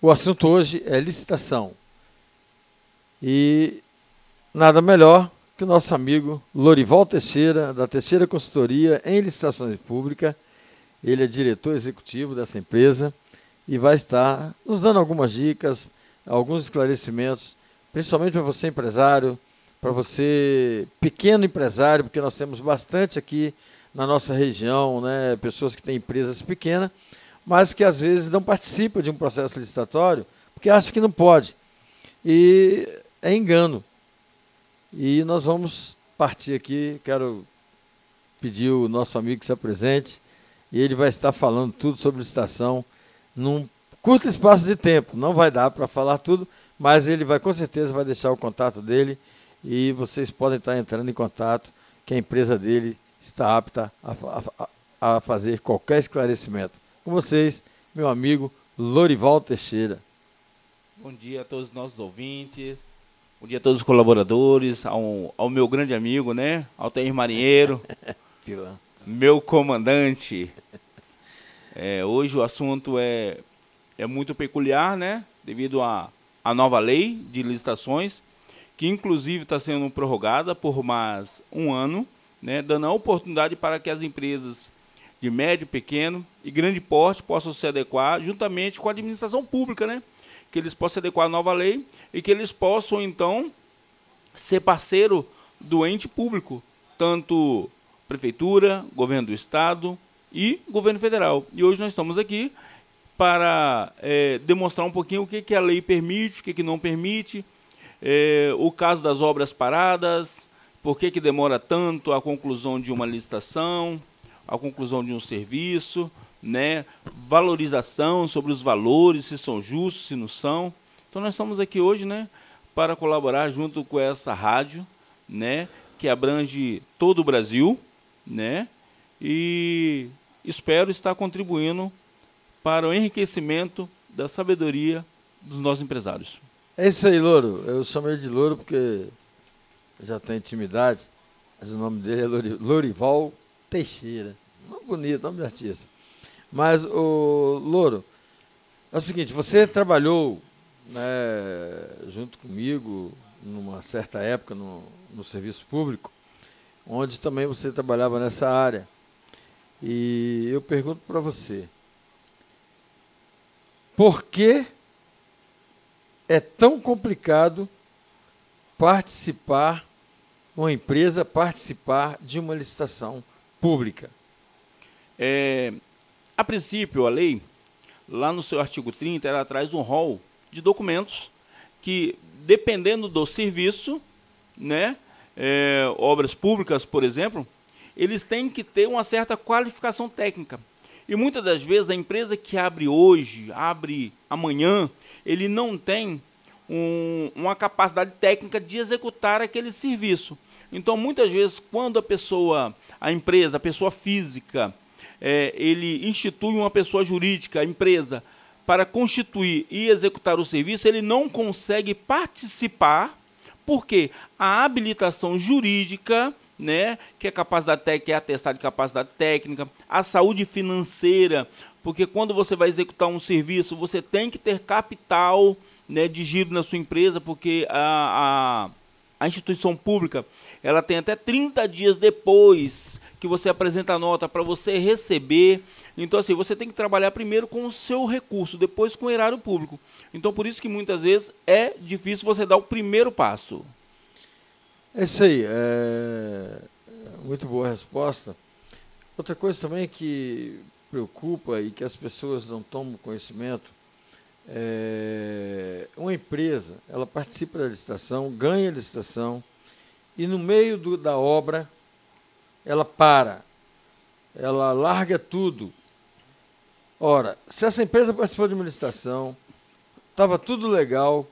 O assunto hoje é licitação. E nada melhor que o nosso amigo Lorival Teixeira, da Teixeira Consultoria em Licitações Públicas. Ele é diretor executivo dessa empresa e vai estar nos dando algumas dicas, alguns esclarecimentos, principalmente para você empresário, para você pequeno empresário, porque nós temos bastante aqui na nossa região, né, pessoas que têm empresas pequenas, mas que às vezes não participam de um processo licitatório porque acham que não pode. E é engano. E nós vamos partir aqui, quero pedir o nosso amigo que se apresente, e ele vai estar falando tudo sobre licitação num curto espaço de tempo. Não vai dar para falar tudo, mas ele vai, com certeza, vai deixar o contato dele e vocês podem estar entrando em contato, que a empresa dele está apta a fazer qualquer esclarecimento. Com vocês, meu amigo Lorival Teixeira. Bom dia a todos os nossos ouvintes, bom dia a todos os colaboradores, ao meu grande amigo, né, Altair Marinheiro, meu comandante. Hoje o assunto é muito peculiar, né, devido à nova lei de licitações, que inclusive está sendo prorrogada por mais um ano, né, dando a oportunidade para que as empresas de médio, pequeno e grande porte possam se adequar juntamente com a administração pública, né? Que eles possam se adequar à nova lei e que eles possam, então, ser parceiro do ente público, tanto prefeitura, governo do estado e governo federal. E hoje nós estamos aqui para demonstrar um pouquinho o que a lei permite, o que não permite, o caso das obras paradas, por que demora tanto a conclusão de uma licitação, a conclusão de um serviço, né? Valorização sobre os valores, se são justos, se não são. Então nós estamos aqui hoje, né, para colaborar junto com essa rádio, né, que abrange todo o Brasil, né, e espero estar contribuindo para o enriquecimento da sabedoria dos nossos empresários. É isso aí, Louro. Eu chamo ele de Louro porque eu já tenho intimidade, mas o nome dele é Lorival Teixeira. Nome bonito, nome de artista. Mas, o Louro, é o seguinte, você trabalhou, né, junto comigo, numa certa época, no serviço público, onde também você trabalhava nessa área. E eu pergunto para você, por que é tão complicado uma empresa participar de uma licitação pública? A princípio, a lei, lá no seu artigo 30, ela traz um rol de documentos que, dependendo do serviço, né, obras públicas, por exemplo, eles têm que ter uma certa qualificação técnica. E muitas das vezes a empresa que abre hoje, abre amanhã, ele não tem uma capacidade técnica de executar aquele serviço. Então, muitas vezes, quando a empresa, a pessoa física, ele institui uma pessoa jurídica, a empresa, para constituir e executar o serviço, ele não consegue participar, porque a habilitação jurídica, né, que é capacidade técnica, é atestado de capacidade técnica, a saúde financeira, porque quando você vai executar um serviço, você tem que ter capital, né, de giro na sua empresa, porque a instituição pública, ela tem até 30 dias depois que você apresenta a nota para você receber. Então, assim, você tem que trabalhar primeiro com o seu recurso, depois com o erário público. Então, por isso que muitas vezes é difícil você dar o primeiro passo. É isso aí. Muito boa resposta. Outra coisa também que preocupa e que as pessoas não tomam conhecimento, uma empresa, ela participa da licitação, ganha a licitação, e no meio da obra, ela ela larga tudo. Ora, se essa empresa participou de uma licitação, estava tudo legal,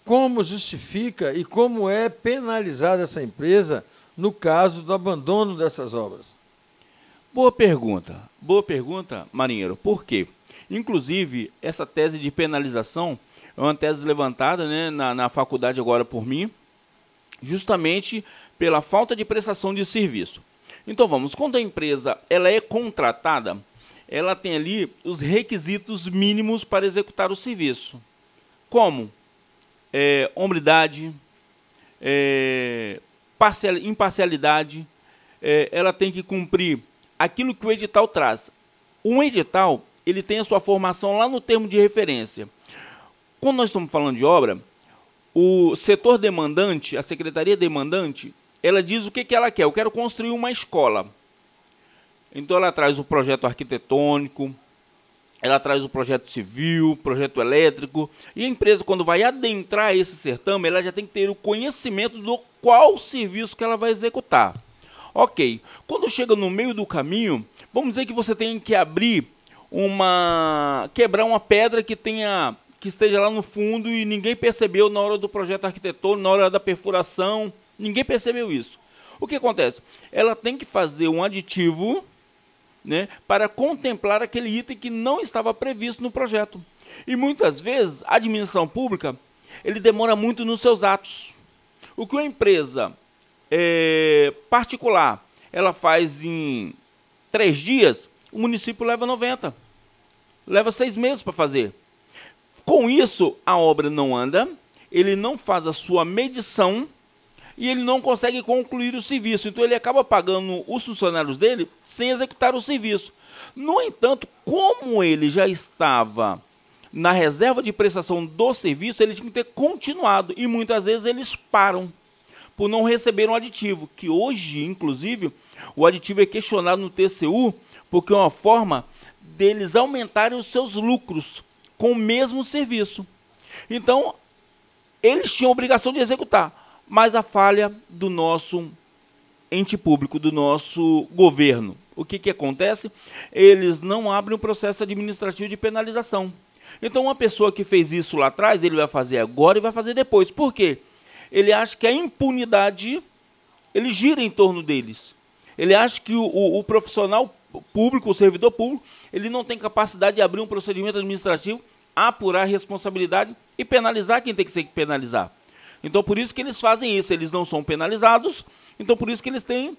como justifica e como é penalizada essa empresa no caso do abandono dessas obras? Boa pergunta, Marinheiro. Por quê? Inclusive, essa tese de penalização é uma tese levantada, né, na faculdade agora por mim, justamente pela falta de prestação de serviço. Então vamos, quando a empresa ela é contratada, ela tem ali os requisitos mínimos para executar o serviço. Como? Hombridade, imparcialidade, ela tem que cumprir aquilo que o edital traz. Um edital, ele tem a sua formação lá no termo de referência. Quando nós estamos falando de obra, o setor demandante, a secretaria demandante, ela diz o que ela quer. Eu quero construir uma escola. Então ela traz o projeto arquitetônico, ela traz o projeto civil, projeto elétrico, e a empresa, quando vai adentrar esse certame, ela já tem que ter o conhecimento do qual serviço que ela vai executar. Ok, quando chega no meio do caminho, vamos dizer que você tem que quebrar uma pedra que esteja lá no fundo e ninguém percebeu na hora do projeto arquitetônico, na hora da perfuração, ninguém percebeu isso. O que acontece? Ela tem que fazer um aditivo, né, para contemplar aquele item que não estava previsto no projeto. E muitas vezes a administração pública ele demora muito nos seus atos. O que uma empresa particular ela faz em 3 dias, o município leva 90. Leva 6 meses para fazer. Com isso, a obra não anda, ele não faz a sua medição e ele não consegue concluir o serviço. Então, ele acaba pagando os funcionários dele sem executar o serviço. No entanto, como ele já estava na reserva de prestação do serviço, ele tinha que ter continuado. E muitas vezes eles param por não receber um aditivo, que hoje, inclusive, o aditivo é questionado no TCU, porque é uma forma deles aumentarem os seus lucros com o mesmo serviço. Então, eles tinham a obrigação de executar, mas a falha do nosso ente público, do nosso governo. O que acontece? Eles não abrem um processo administrativo de penalização. Então, uma pessoa que fez isso lá atrás, ele vai fazer agora e vai fazer depois. Por quê? Ele acha que a impunidade, ele gira em torno deles. Ele acha que o profissional público, o servidor público, ele não tem capacidade de abrir um procedimento administrativo, apurar a responsabilidade e penalizar quem tem que ser penalizar. Então, por isso que eles fazem isso, eles não são penalizados, então por isso que eles têm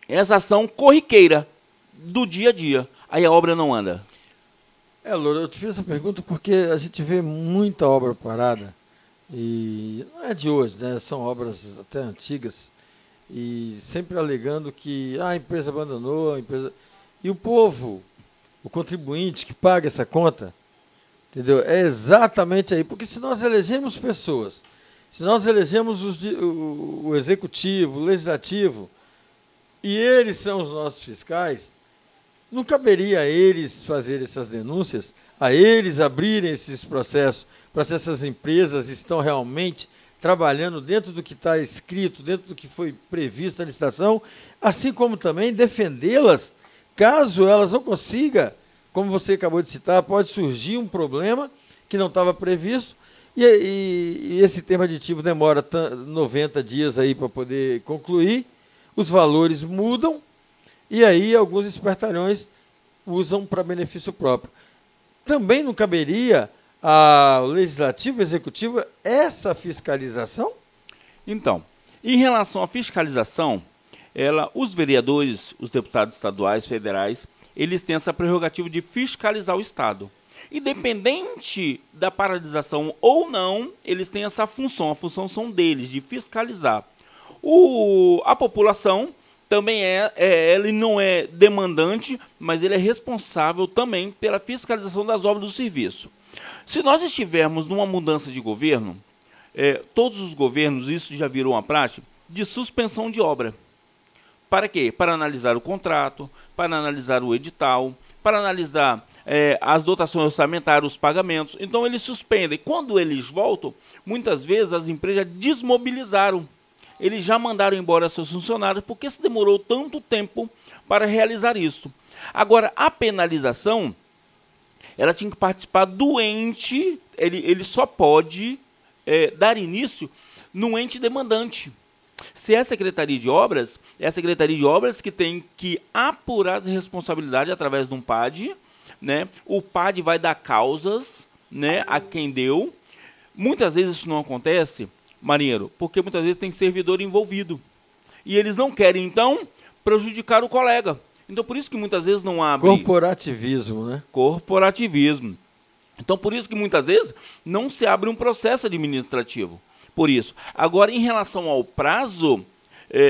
essa ação corriqueira do dia a dia. Aí a obra não anda. Loura, eu te fiz essa pergunta porque a gente vê muita obra parada, e não é de hoje, né? São obras até antigas, e sempre alegando que a empresa abandonou, e o povo, o contribuinte que paga essa conta, entendeu? É exatamente aí, porque se nós elegemos pessoas, se nós elegemos o executivo, o legislativo, e eles são os nossos fiscais, não caberia a eles fazer essas denúncias, a eles abrirem esses processos, para se essas empresas estão realmente trabalhando dentro do que está escrito, dentro do que foi previsto na licitação, assim como também defendê-las, caso elas não consigam, como você acabou de citar, pode surgir um problema que não estava previsto, e esse termo aditivo demora 90 dias aí para poder concluir, os valores mudam, e aí alguns espertalhões usam para benefício próprio. Também não caberia ao Legislativo e Executivo essa fiscalização? Então, em relação à fiscalização, os vereadores, os deputados estaduais, federais, eles têm essa prerrogativa de fiscalizar o Estado. Independente da paralisação ou não, eles têm essa função. A função são deles, de fiscalizar. A população também ele não é demandante, mas ele é responsável também pela fiscalização das obras do serviço. Se nós estivermos numa mudança de governo, todos os governos, isso já virou uma prática, de suspensão de obra. Para quê? Para analisar o contrato, para analisar o edital, para analisar as dotações orçamentárias, os pagamentos. Então, eles suspendem. Quando eles voltam, muitas vezes as empresas desmobilizaram. Eles já mandaram embora seus funcionários porque se demorou tanto tempo para realizar isso. Agora, a penalização, ela tinha que participar do ente, ele só pode dar início no ente demandante. Se é a Secretaria de Obras, é a Secretaria de Obras que tem que apurar as responsabilidades através de um PAD, né? O PAD vai dar causas, né, a quem deu. Muitas vezes isso não acontece, marinheiro, porque muitas vezes tem servidor envolvido. E eles não querem, então, prejudicar o colega. Então, por isso que muitas vezes não abre... Corporativismo, né? Corporativismo. Então, por isso que muitas vezes não se abre um processo administrativo. Por isso. Agora, em relação ao prazo,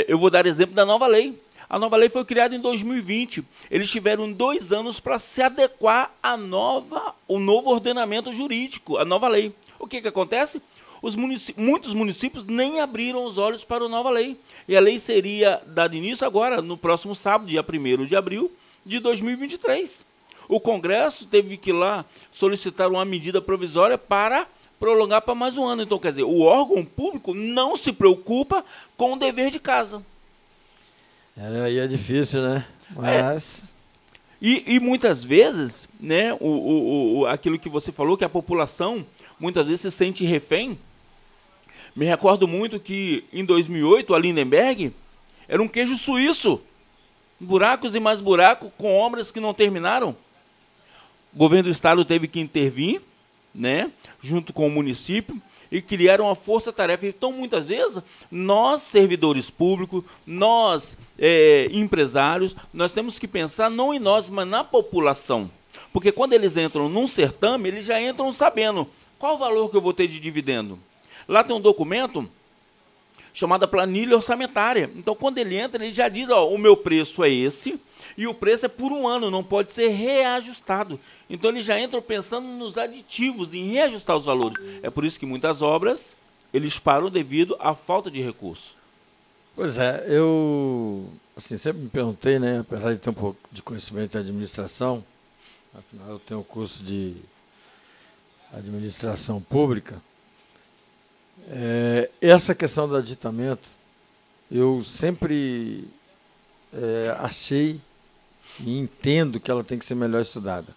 eu vou dar exemplo da nova lei. A nova lei foi criada em 2020. Eles tiveram 2 anos para se adequar ao novo ordenamento jurídico, a nova lei. O que acontece? Muitos municípios nem abriram os olhos para a nova lei. E a lei seria dada início agora, no próximo sábado, dia 1º de abril de 2023. O Congresso teve que ir lá solicitar uma medida provisória para prolongar para mais um ano. Então, quer dizer, o órgão público não se preocupa com o dever de casa. Aí é difícil, né? Mas... E muitas vezes, né, aquilo que você falou, que a população muitas vezes se sente refém. Me recordo muito que, em 2008, a Lindenberg era um queijo suíço. Buracos e mais buracos, com obras que não terminaram. O governo do estado teve que intervir, né, junto com o município, e criaram uma força-tarefa. Então, muitas vezes, nós, servidores públicos, nós, empresários, nós temos que pensar não em nós, mas na população. Porque quando eles entram num certame, eles já entram sabendo qual o valor que eu vou ter de dividendo. Lá tem um documento chamado planilha orçamentária. Então, quando ele entra, ele já diz, ó, o meu preço é esse, e o preço é por 1 ano, não pode ser reajustado. Então, eles já entram pensando nos aditivos, em reajustar os valores. É por isso que muitas obras, eles param devido à falta de recurso. Pois é, eu assim, sempre me perguntei, né, apesar de ter um pouco de conhecimento em administração, afinal eu tenho um curso de administração pública, essa questão do aditamento, eu sempre achei e entendo que ela tem que ser melhor estudada.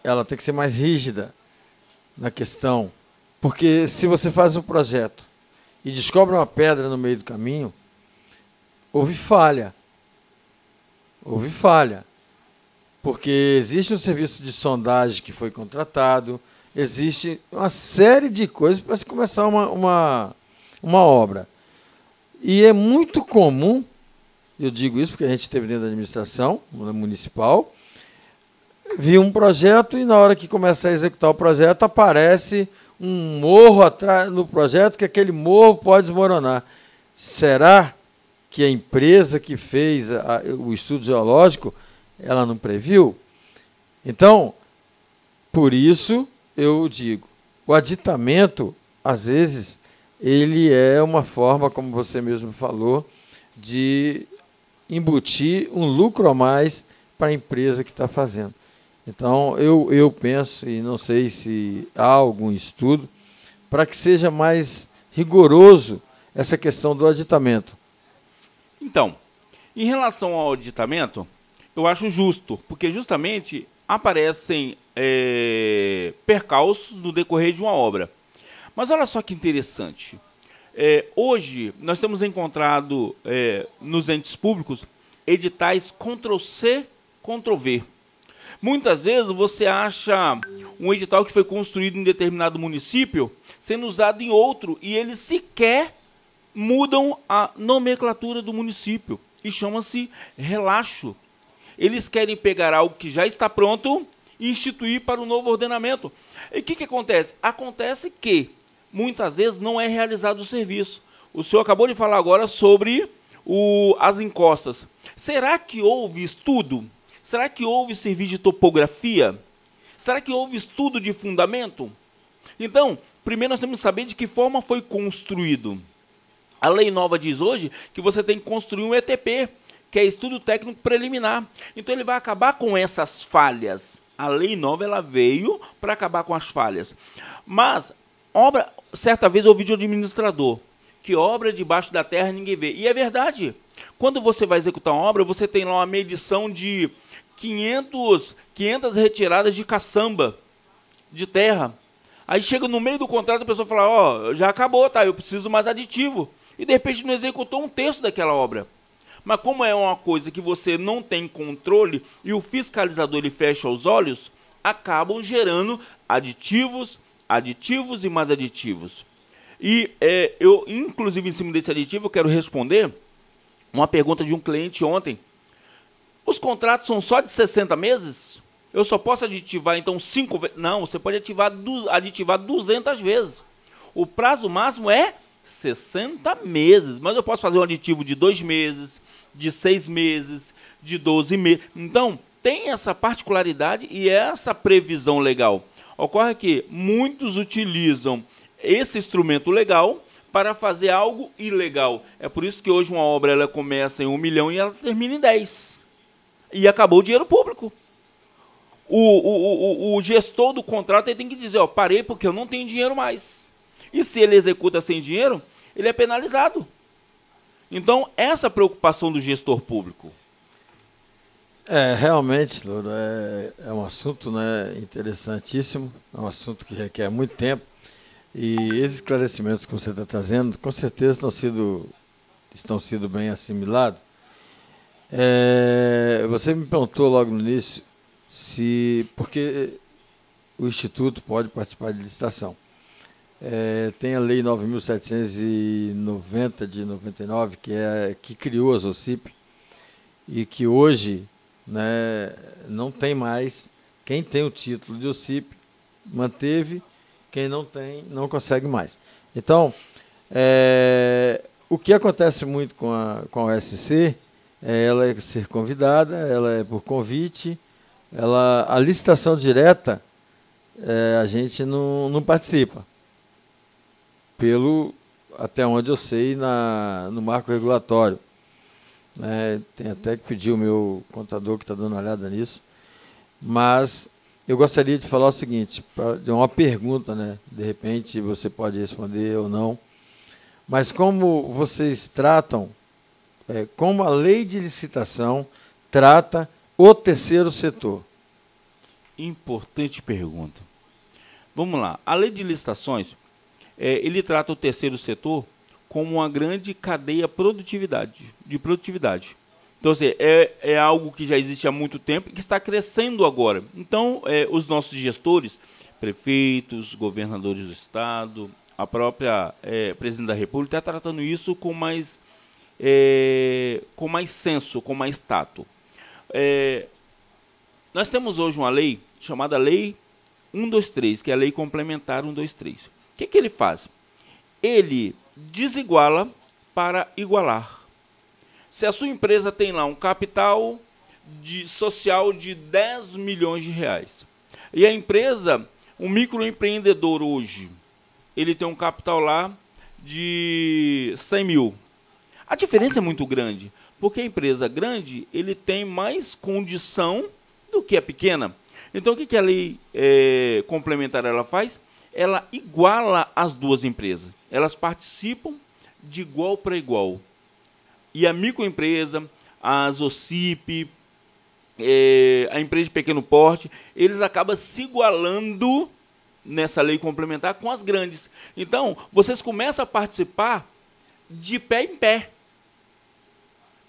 Ela tem que ser mais rígida na questão, porque se você faz um projeto e descobre uma pedra no meio do caminho, houve falha. Houve falha. Porque existe um serviço de sondagem que foi contratado, existe uma série de coisas para se começar uma obra. E é muito comum, eu digo isso porque a gente esteve dentro da administração municipal, vi um projeto e na hora que começa a executar o projeto aparece um morro atrás no projeto, que aquele morro pode desmoronar. Será que a empresa que fez o estudo geológico, ela não previu? Então, por isso eu digo, o aditamento, às vezes, ele é uma forma, como você mesmo falou, de embutir um lucro a mais para a empresa que está fazendo. Então, eu penso, e não sei se há algum estudo, para que seja mais rigoroso essa questão do aditamento. Então, em relação ao aditamento, eu acho justo, porque justamente aparecem percalços no decorrer de uma obra. Mas olha só que interessante. Hoje, nós temos encontrado nos entes públicos editais Ctrl+C, Ctrl+V. Muitas vezes você acha um edital que foi construído em determinado município sendo usado em outro e eles sequer mudam a nomenclatura do município e chama-se relaxo. Eles querem pegar algo que já está pronto e instituir para o novo ordenamento. E o que acontece? Acontece que muitas vezes não é realizado o serviço. O senhor acabou de falar agora sobre as encostas. Será que houve estudo? Será que houve serviço de topografia? Será que houve estudo de fundamento? Então, primeiro nós temos que saber de que forma foi construído. A lei nova diz hoje que você tem que construir um ETP, que é Estudo Técnico Preliminar. Então, ele vai acabar com essas falhas. A lei nova ela veio para acabar com as falhas. Mas, certa vez eu ouvi de um administrador, que obra debaixo da terra ninguém vê. E é verdade. Quando você vai executar uma obra, você tem lá uma medição de 500 retiradas de caçamba de terra. Aí chega no meio do contrato, a pessoa fala, ó, já acabou, tá? Eu preciso mais aditivo. E de repente não executou 1/3 daquela obra. Mas como é uma coisa que você não tem controle e o fiscalizador ele fecha os olhos, acabam gerando aditivos e mais aditivos. E eu, inclusive, em cima desse aditivo, eu quero responder uma pergunta de um cliente ontem. Os contratos são só de 60 meses? Eu só posso aditivar, então, 5 vezes? Não, você pode aditivar 200 vezes. O prazo máximo é 60 meses. Mas eu posso fazer um aditivo de 2 meses, de 6 meses, de 12 meses. Então, tem essa particularidade e essa previsão legal. Ocorre que muitos utilizam esse instrumento legal para fazer algo ilegal. É por isso que hoje uma obra ela começa em 1 milhão e ela termina em 10. E acabou o dinheiro público. O gestor do contrato ele tem que dizer, ó, parei porque eu não tenho dinheiro mais. E se ele executa sem dinheiro, ele é penalizado. Então, essa preocupação do gestor público. Realmente, Louro, é um assunto, né, interessantíssimo, é um assunto que requer muito tempo. E esses esclarecimentos que você está trazendo, com certeza estão sendo bem assimilados. Você me perguntou logo no início porque o Instituto pode participar de licitação. Tem a Lei 9.790 de 99, que criou a ZOCIP, e que hoje, né, não tem mais. Quem tem o título de ZOCIP manteve, quem não tem não consegue mais. Então, o que acontece muito com a OSC é ela ser convidada, ela é por convite, a licitação direta a gente não participa, até onde eu sei, no marco regulatório. Tem até que pedir o meu contador que está dando uma olhada nisso. Mas eu gostaria de falar o seguinte, de uma pergunta, né? De repente você pode responder ou não. Mas como vocês tratam, como a lei de licitação trata o terceiro setor? Importante pergunta. Vamos lá. A lei de licitações, ele trata o terceiro setor como uma grande cadeia de produtividade. Então, assim, é algo que já existe há muito tempo e que está crescendo agora. Então, os nossos gestores, prefeitos, governadores do Estado, a própria presidente da República, está tratando isso com mais senso, com mais tato. Nós temos hoje uma lei chamada Lei 123, que é a Lei Complementar 123. O que ele faz? Ele desiguala para igualar. Se a sua empresa tem lá um capital social de 10 milhões de reais, e a empresa, um microempreendedor hoje, ele tem um capital lá de 100 mil. A diferença é muito grande, porque a empresa grande, ele tem mais condição do que a pequena. Então, o que a lei complementar ela faz? Ela iguala as duas empresas. Elas participam de igual para igual. E a microempresa, a ZOCIP, a empresa de pequeno porte, eles acabam se igualando nessa lei complementar com as grandes. Então, vocês começam a participar de pé em pé.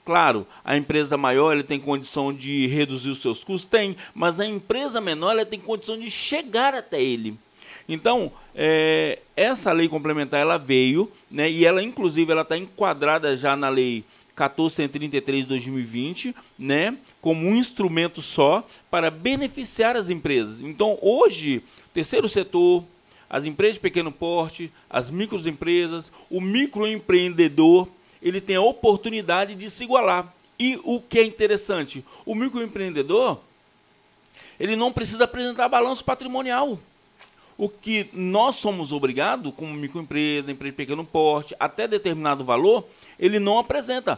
Claro, a empresa maior ela tem condição de reduzir os seus custos? Tem, mas a empresa menor ela tem condição de chegar até ele. Então, essa lei complementar ela veio, né, e ela, inclusive, ela está enquadrada já na Lei 1433 de 2020, né, como um instrumento só para beneficiar as empresas. Então, hoje, o terceiro setor, as empresas de pequeno porte, as microempresas, o microempreendedor, ele tem a oportunidade de se igualar. E o que é interessante, o microempreendedor, ele não precisa apresentar balanço patrimonial. O que nós somos obrigados, como microempresa, empresa de pequeno porte, até determinado valor, ele não apresenta.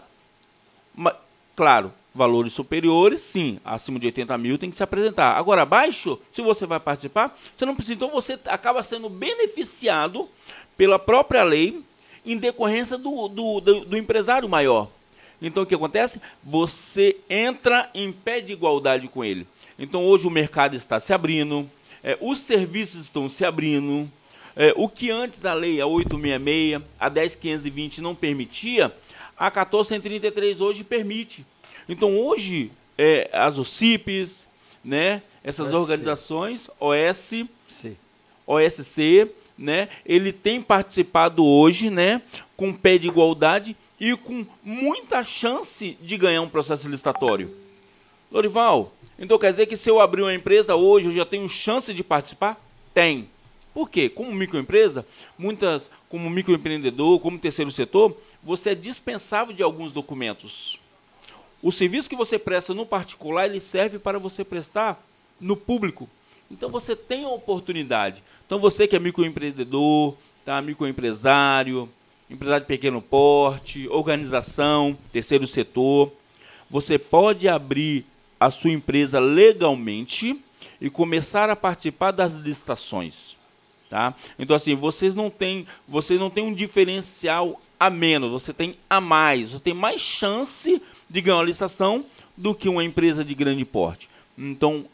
Mas, claro, valores superiores, sim, acima de 80 mil tem que se apresentar. Agora, abaixo, se você vai participar, você não precisa. Então, você acaba sendo beneficiado pela própria lei em decorrência do empresário maior. Então, o que acontece? Você entra em pé de igualdade com ele. Então, hoje o mercado está se abrindo, os serviços estão se abrindo, o que antes a lei, a 866, a 10.520 não permitia, a 1433 hoje permite. Então, hoje, as OCIPs, né, essas organizações, OSC, né, ele tem participado hoje, né, com pé de igualdade e com muita chance de ganhar um processo licitatório. Lorival, então quer dizer que se eu abrir uma empresa hoje, eu já tenho chance de participar? Tem. Por quê? Como microempresa, como microempreendedor, como terceiro setor, você é dispensável de alguns documentos. O serviço que você presta no particular, ele serve para você prestar no público. Então você tem a oportunidade. Então você que é microempreendedor, tá? Microempresário, empresário de pequeno porte, organização, terceiro setor, você pode abrir a sua empresa legalmente e começar a participar das licitações. Tá? Então, assim, você não tem um diferencial a menos, você tem a mais, você tem mais chance de ganhar uma licitação do que uma empresa de grande porte. Então,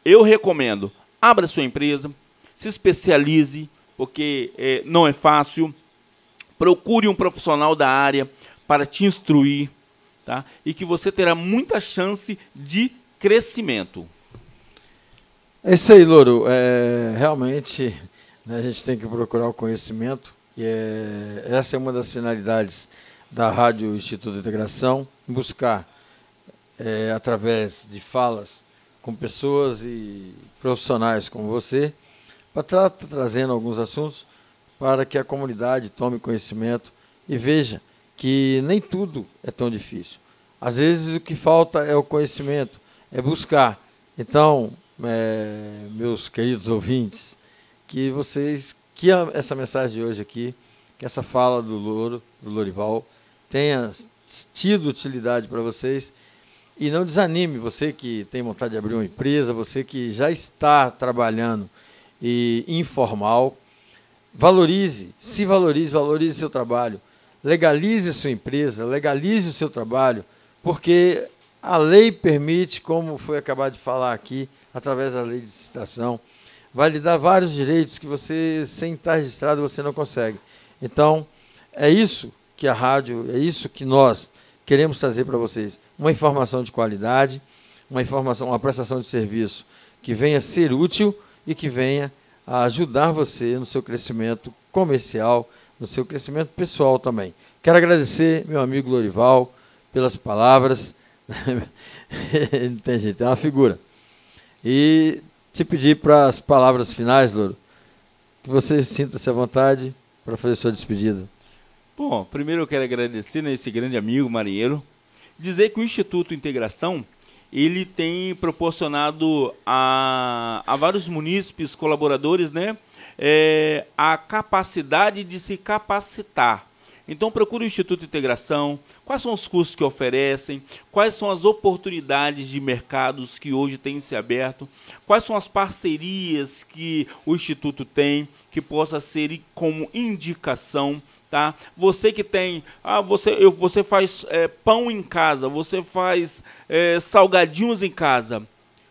eu recomendo, abra sua empresa, se especialize, porque não é fácil, procure um profissional da área para te instruir, tá? E que você terá muita chance de crescimento. É isso aí, Louro. Realmente, né, a gente tem que procurar o conhecimento, e essa é uma das finalidades da Rádio Instituto de Integração, buscar, através de falas com pessoas e profissionais como você, para estar trazendo alguns assuntos para que a comunidade tome conhecimento e veja que nem tudo é tão difícil. Às vezes o que falta é o conhecimento, é buscar. Então, meus queridos ouvintes, que essa mensagem de hoje aqui, que essa fala do Lorival, tenha tido utilidade para vocês. E não desanime, você que tem vontade de abrir uma empresa, você que já está trabalhando e informal, valorize seu trabalho, legalize a sua empresa, legalize o seu trabalho, porque a lei permite, como foi acabado de falar aqui, através da lei de licitação, vai lhe dar vários direitos que você, sem estar registrado, você não consegue. Então, é isso que a rádio, é isso que nós queremos trazer para vocês. Uma informação de qualidade, uma prestação de serviço que venha ser útil e que venha a ajudar você no seu crescimento comercial, no seu crescimento pessoal também. Quero agradecer meu amigo Lorival pelas palavras. Não tem jeito, é uma figura. E te pedir para as palavras finais, Louro, que você sinta-se à vontade para fazer sua despedida. Bom, primeiro eu quero agradecer, né, esse grande amigo marinheiro, dizer que o Instituto Integração, ele tem proporcionado a vários munícipes, colaboradores, né, a capacidade de se capacitar. Então procure o Instituto Integração, quais são os cursos que oferecem, quais são as oportunidades de mercados que hoje têm se aberto, quais são as parcerias que o Instituto tem, que possa ser como indicação. Tá? Você que tem, você faz pão em casa, você faz salgadinhos em casa,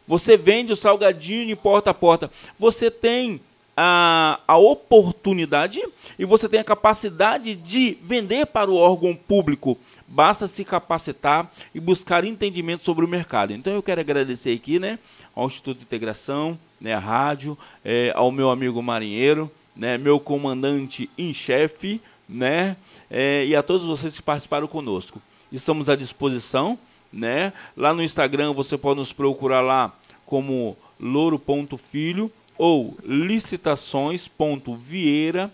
você vende o salgadinho de porta a porta, você tem a oportunidade e você tem a capacidade de vender para o órgão público. Basta se capacitar e buscar entendimento sobre o mercado. Então eu quero agradecer aqui, né, ao Instituto de Integração, né, à rádio, ao meu amigo marinheiro, né, meu comandante em chefe, né, e a todos vocês que participaram conosco. Estamos à disposição, né? Lá no Instagram você pode nos procurar lá como louro.filho ou licitações.vieira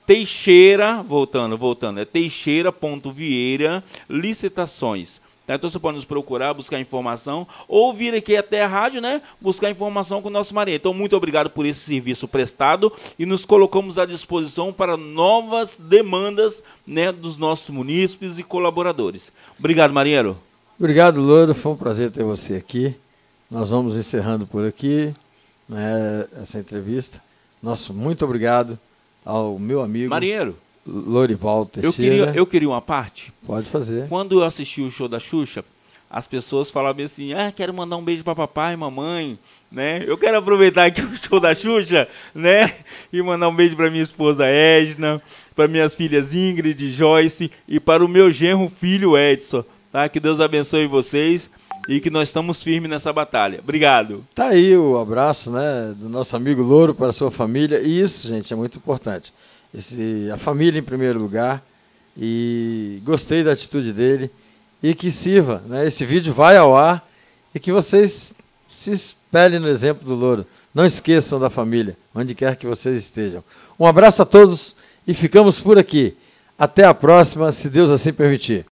Teixeira, voltando, é Teixeira.vieira licitações. Então você pode nos procurar, buscar informação, ou vir aqui até a rádio, né, buscar informação com o nosso marinheiro. Então, muito obrigado por esse serviço prestado e nos colocamos à disposição para novas demandas, né, dos nossos munícipes e colaboradores. Obrigado, marinheiro. Obrigado, Louro. Foi um prazer ter você aqui. Nós vamos encerrando por aqui, né, essa entrevista. Nosso muito obrigado ao meu amigo marinheiro Lorival Teixeira. Eu queria uma parte. Pode fazer. Quando eu assisti o show da Xuxa, as pessoas falavam assim, quero mandar um beijo para papai e mamãe, né? Eu quero aproveitar aqui o show da Xuxa, né? E mandar um beijo para minha esposa Edna, para minhas filhas Ingrid e Joyce e para o meu genro filho Edson, tá? Que Deus abençoe vocês e que nós estamos firmes nessa batalha. Obrigado. Tá aí o abraço, né, do nosso amigo Louro para a sua família. E isso, gente, é muito importante. A família em primeiro lugar, e gostei da atitude dele, e que sirva, né? Esse vídeo vai ao ar e que vocês se espelhem no exemplo do Louro. Não esqueçam da família, onde quer que vocês estejam. Um abraço a todos e ficamos por aqui. Até a próxima, se Deus assim permitir.